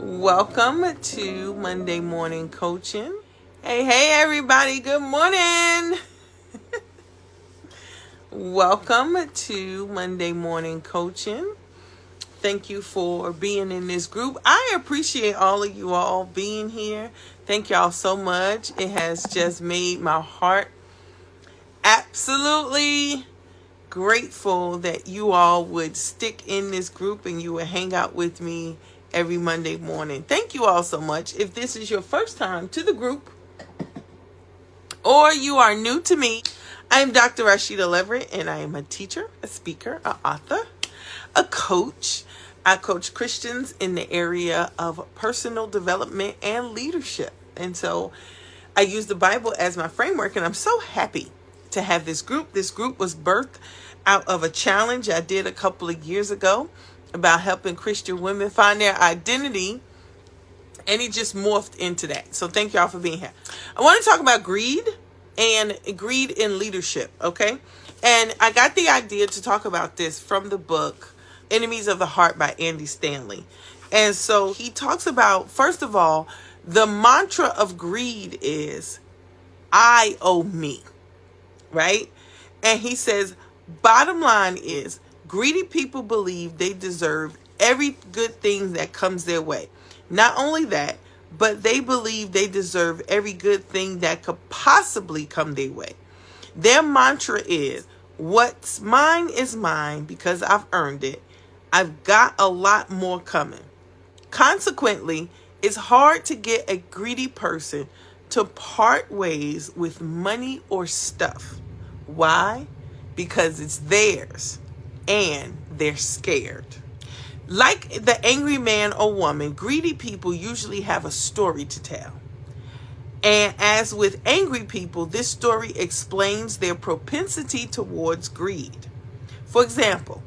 Welcome to Monday Morning Coaching. Hey, everybody. Good morning. Welcome to Monday Morning Coaching. Thank you for being in this group. I appreciate all of you all being here. Thank y'all so much. It has just made my heart absolutely grateful that you all would stick in this group and you would hang out with me every Monday morning. Thank you all so much. If this is your first time to the group or you are new to me, I am Dr. Rashida Leverett, and I am a teacher, a speaker, an author, a coach. I coach Christians in the area of personal development and leadership. And so I use the Bible as my framework, and I'm so happy to have this group. This group was birthed out of a challenge I did a couple of years ago about helping Christian women find their identity, and it just morphed into that. So thank y'all for being here. I want to talk about greed and greed in leadership, okay? And I got the idea to talk about this from the book Enemies of the Heart by Andy Stanley. And so he talks about, first of all, the mantra of greed is, I owe me, right? And he says, bottom line is, greedy people believe they deserve every good thing that comes their way. Not only that, but they believe they deserve every good thing that could possibly come their way. Their mantra is, what's mine is mine because I've earned it. I've got a lot more coming. Consequently, it's hard to get a greedy person to part ways with money or stuff. Why? Because it's theirs and they're scared. Like the angry man or woman, greedy people usually have a story to tell. And as with angry people, this story explains their propensity towards greed. For example,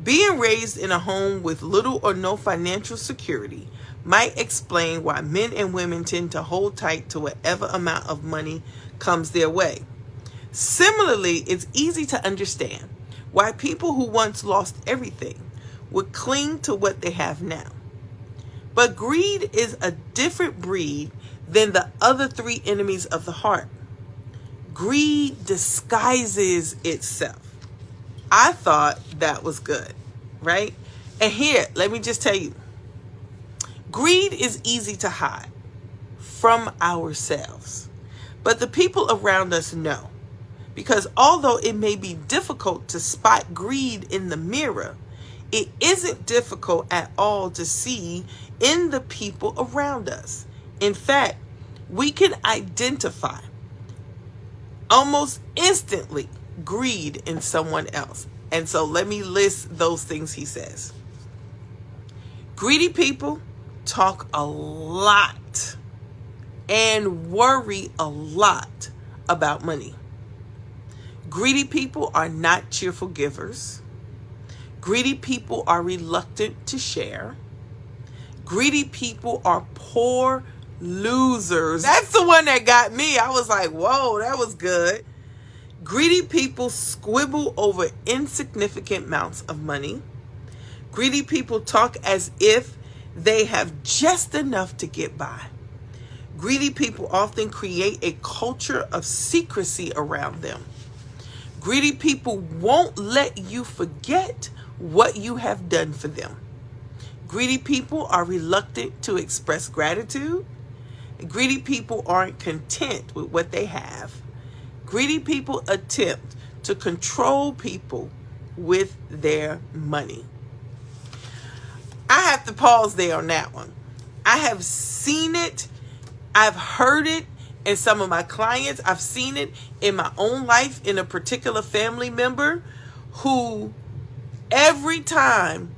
being raised in a home with little or no financial security might explain why men and women tend to hold tight to whatever amount of money comes their way. Similarly, it's easy to understand why people who once lost everything would cling to what they have now. But greed is a different breed than the other three enemies of the heart. Greed disguises itself. I thought that was good, right? And here, let me just tell you, greed is easy to hide from ourselves, but the people around us know. Because although it may be difficult to spot greed in the mirror, it isn't difficult at all to see in the people around us. In fact, we can identify almost instantly greed in someone else. And so let me list those things he says. Greedy people talk a lot and worry a lot about money. Greedy people are not cheerful givers. Greedy people are reluctant to share. Greedy people are poor losers. That's the one that got me. I was like, whoa, that was good. Greedy people squibble over insignificant amounts of money. Greedy people talk as if they have just enough to get by. Greedy people often create a culture of secrecy around them. Greedy people won't let you forget what you have done for them. Greedy people are reluctant to express gratitude. Greedy people aren't content with what they have. Greedy people attempt to control people with their money. I have to pause there on that one. I have seen it. I've heard it in some of my clients. I've seen it in my own life in a particular family member who every time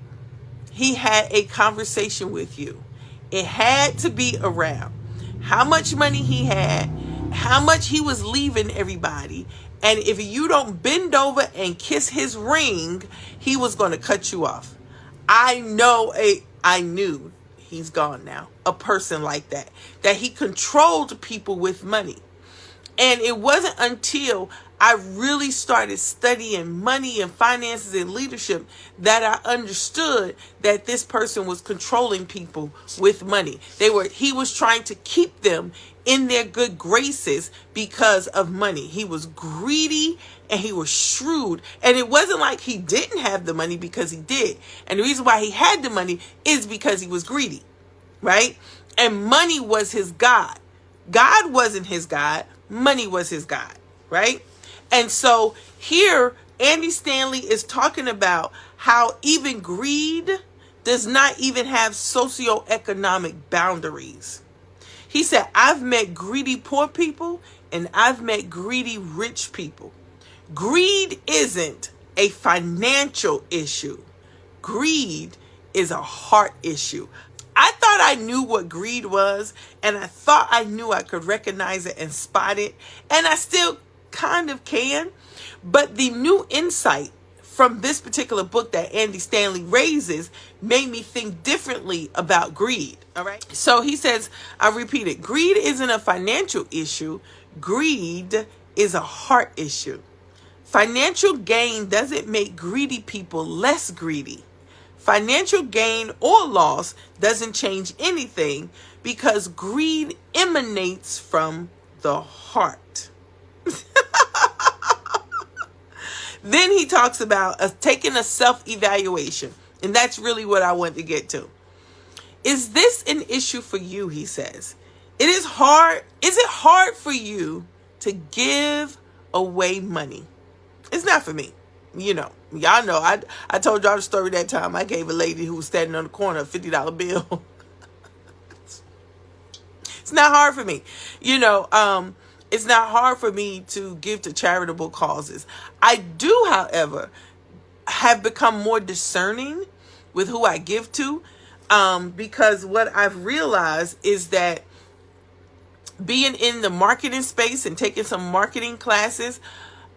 he had a conversation with you, it had to be around how much money he had, how much he was leaving everybody, and if you don't bend over and kiss his ring, he was going to cut you off. I knew he's gone now, a person like that he controlled people with money. And it wasn't until I really started studying money and finances and leadership that I understood that this person was controlling people with money. He was trying to keep them in their good graces because of money. He was greedy and he was shrewd. And it wasn't like he didn't have the money, because he did. And the reason why he had the money is because he was greedy, right? And money was his God. God wasn't his God. Money was his God, right? And so here, Andy Stanley is talking about how even greed does not even have socioeconomic boundaries. He said, I've met greedy poor people and I've met greedy rich people. Greed isn't a financial issue. Greed is a heart issue. I thought I knew what greed was, and I thought I knew I could recognize it and spot it, and I still kind of can. But the new insight from this particular book that Andy Stanley raises made me think differently about greed. All right. So he says, I'll repeat it. Greed isn't a financial issue. Greed is a heart issue. Financial gain doesn't make greedy people less greedy. Financial gain or loss doesn't change anything, because greed emanates from the heart. Then he talks about taking a self-evaluation. And that's really what I want to get to. Is this an issue for you? He says. Is it hard for you to give away money? It's not for me. Y'all know, I told y'all the story that time I gave a lady who was standing on the corner a $50 bill. It's not hard for me. It's not hard for me to give to charitable causes. I do, however, have become more discerning with who I give to, because what I've realized is that being in the marketing space and taking some marketing classes,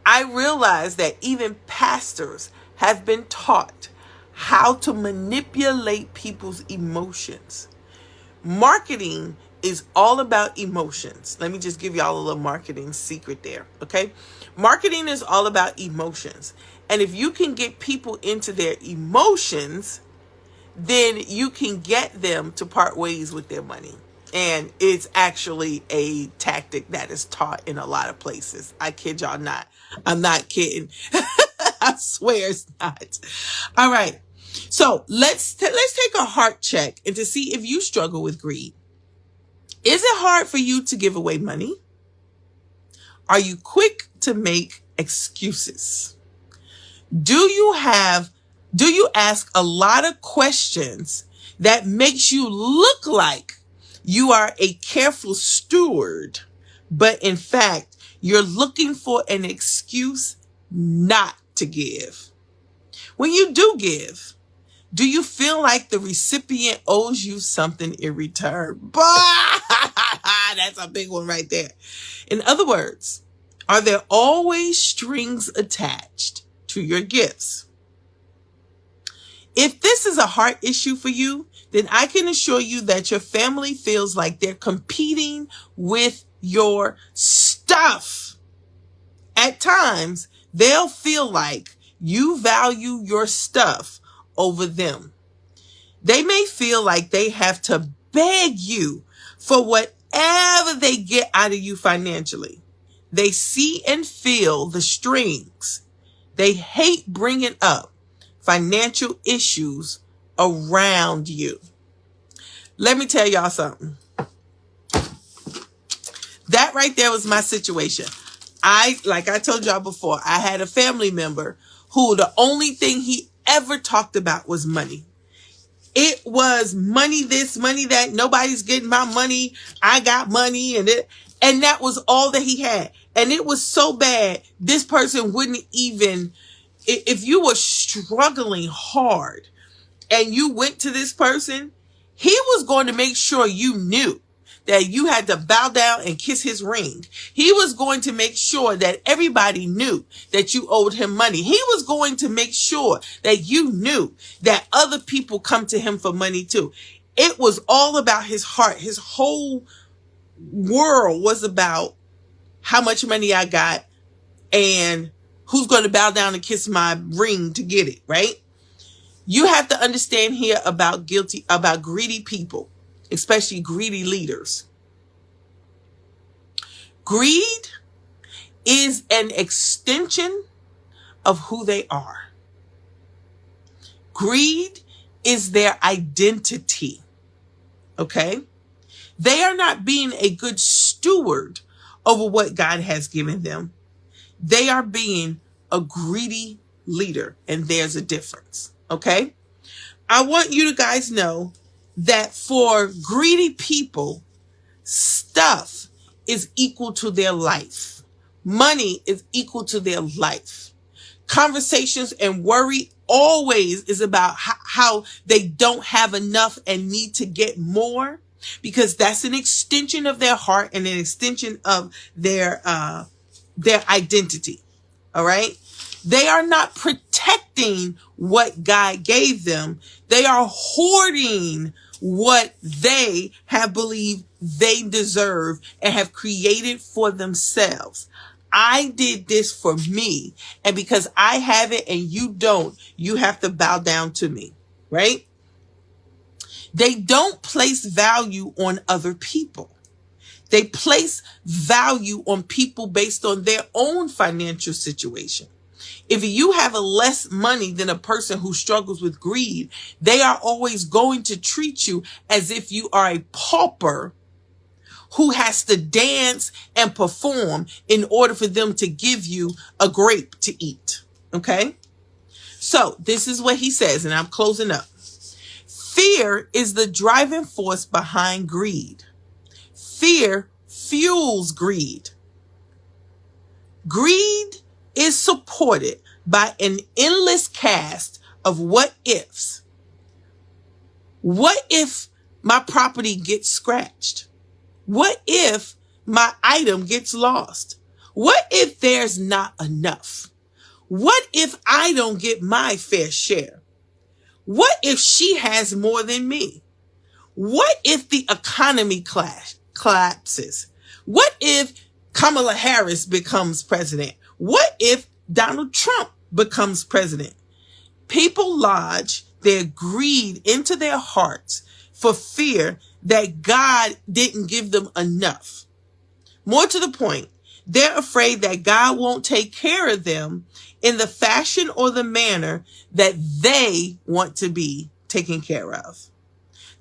I realized that even pastors have been taught how to manipulate people's emotions. Marketing is all about emotions. Let me just give y'all a little marketing secret there, okay? Marketing is all about emotions. And if you can get people into their emotions, then you can get them to part ways with their money. And it's actually a tactic that is taught in a lot of places. I kid y'all not. I'm not kidding. I swear it's not. All right. So let's take a heart check and to see if you struggle with greed. Is it hard for you to give away money? Are you quick to make excuses? Do you ask a lot of questions that makes you look like you are a careful steward, but in fact, you're looking for an excuse not to give? When you do give, do you feel like the recipient owes you something in return? That's a big one right there. In other words, are there always strings attached to your gifts? If this is a heart issue for you, then I can assure you that your family feels like they're competing with your stuff. At times, they'll feel like you value your stuff over them. They may feel like they have to beg you for whatever they get out of you financially. They see and feel the strings. They hate bringing up financial issues around you. Let me tell y'all something. That right there was my situation. Like I told y'all before, I had a family member who the only thing he ever talked about was money. It was money this, money that, nobody's getting my money, I got money, and that was all that he had. And it was so bad, this person wouldn't even, if you were struggling hard and you went to this person, he was going to make sure you knew that you had to bow down and kiss his ring. He was going to make sure that everybody knew that you owed him money. He was going to make sure that you knew that other people come to him for money too. It was all about his heart. His whole world was about how much money I got and who's going to bow down and kiss my ring to get it, right? You have to understand here about greedy people, especially greedy leaders. Greed is an extension of who they are. Greed is their identity. Okay? They are not being a good steward over what God has given them. They are being a greedy leader, and there's a difference. Okay? I want you to guys know that for greedy people, stuff is equal to their life. Money is equal to their life. Conversations and worry always is about how they don't have enough and need to get more, because that's an extension of their heart and an extension of their identity. All right. They are not protecting what God gave them. They are hoarding what they have believed they deserve and have created for themselves. I did this for me, and because I have it and you don't, you have to bow down to me, right? They don't place value on other people. They place value on people based on their own financial situation. If you have less money than a person who struggles with greed, they are always going to treat you as if you are a pauper who has to dance and perform in order for them to give you a grape to eat. Okay? So this is what he says, and I'm closing up. Fear is the driving force behind greed. Fear fuels greed. Greed is supported by an endless cast of what ifs. What if my property gets scratched? What if my item gets lost? What if there's not enough? What if I don't get my fair share? What if she has more than me? What if the economy collapses? What if Kamala Harris becomes president? What if Donald Trump becomes president? People lodge their greed into their hearts for fear that God didn't give them enough. More to the point, they're afraid that God won't take care of them in the fashion or the manner that they want to be taken care of.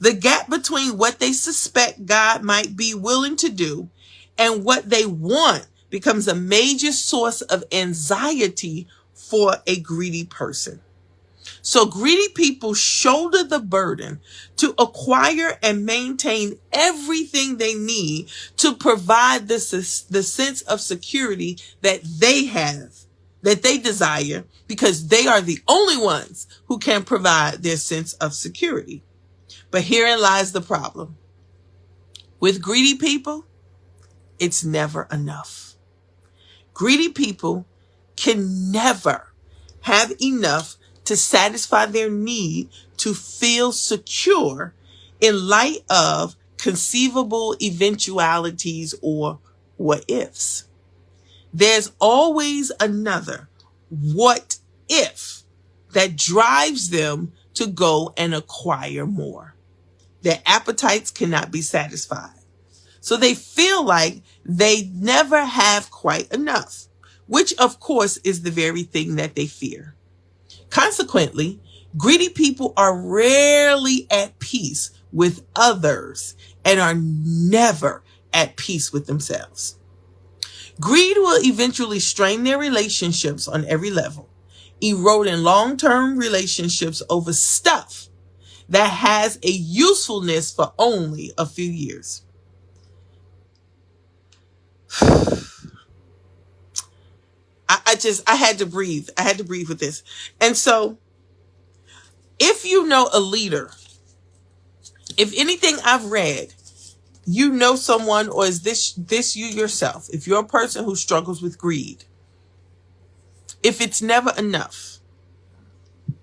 The gap between what they suspect God might be willing to do and what they want becomes a major source of anxiety for a greedy person. So greedy people shoulder the burden to acquire and maintain everything they need to provide the sense of security that they have, that they desire, because they are the only ones who can provide their sense of security. But herein lies the problem. With greedy people, it's never enough. Greedy people can never have enough to satisfy their need to feel secure in light of conceivable eventualities or what ifs. There's always another what if that drives them to go and acquire more. Their appetites cannot be satisfied. So they feel like they never have quite enough, which of course is the very thing that they fear. Consequently, greedy people are rarely at peace with others and are never at peace with themselves. Greed will eventually strain their relationships on every level, eroding long-term relationships over stuff that has a usefulness for only a few years. I had to breathe. I had to breathe with this. And so if you know a leader, if anything I've read, you know someone, or is this you yourself, if you're a person who struggles with greed, if it's never enough,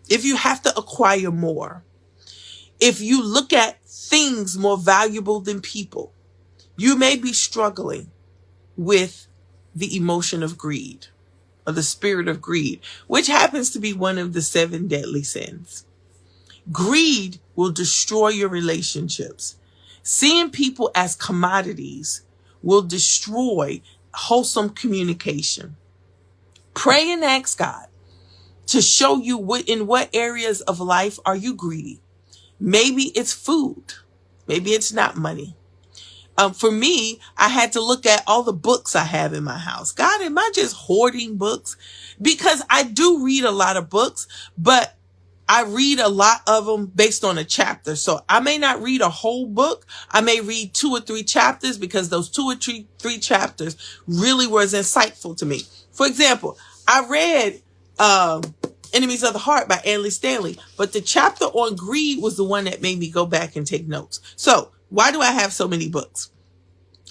if you have to acquire more, if you look at things more valuable than people, you may be struggling with the emotion of greed. or the spirit of greed, which happens to be one of the 7 deadly sins. Greed will destroy your relationships. Seeing people as commodities will destroy wholesome communication. Pray and ask God to show you in what areas of life are you greedy. Maybe it's food. Maybe it's not money. For me, I had to look at all the books I have in my house. God, am I just hoarding books? Because I do read a lot of books, but I read a lot of them based on a chapter. So I may not read a whole book. I may read 2 or 3 chapters because those 2 or 3 chapters really was insightful to me. For example, I read Enemies of the Heart by Andy Stanley, but the chapter on greed was the one that made me go back and take notes. So why do I have so many books?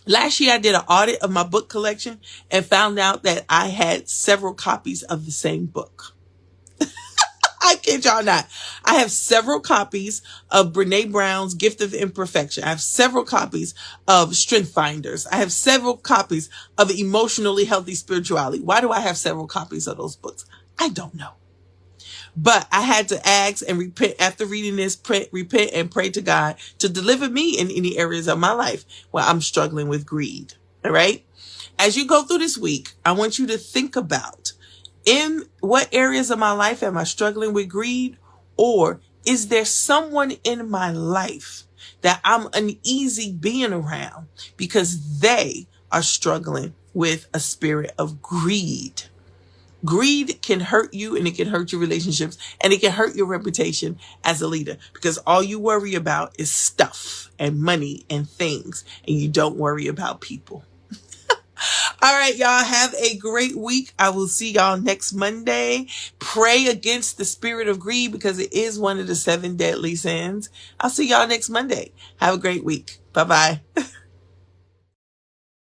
Last year, I did an audit of my book collection and found out that I had several copies of the same book. I kid y'all not. I have several copies of Brene Brown's Gift of Imperfection. I have several copies of Strength Finders. I have several copies of Emotionally Healthy Spirituality. Why do I have several copies of those books? I don't know. But I had to ask and repent after reading this, repent and pray to God to deliver me in any areas of my life where I'm struggling with greed. All right. As you go through this week, I want you to think about, in what areas of my life am I struggling with greed? Or is there someone in my life that I'm uneasy being around because they are struggling with a spirit of greed? Greed can hurt you, and it can hurt your relationships, and it can hurt your reputation as a leader, because all you worry about is stuff and money and things, and you don't worry about people. All right, y'all, have a great week. I will see y'all next Monday. Pray against the spirit of greed because it is one of the 7 deadly sins. I'll see y'all next Monday. Have a great week. Bye-bye.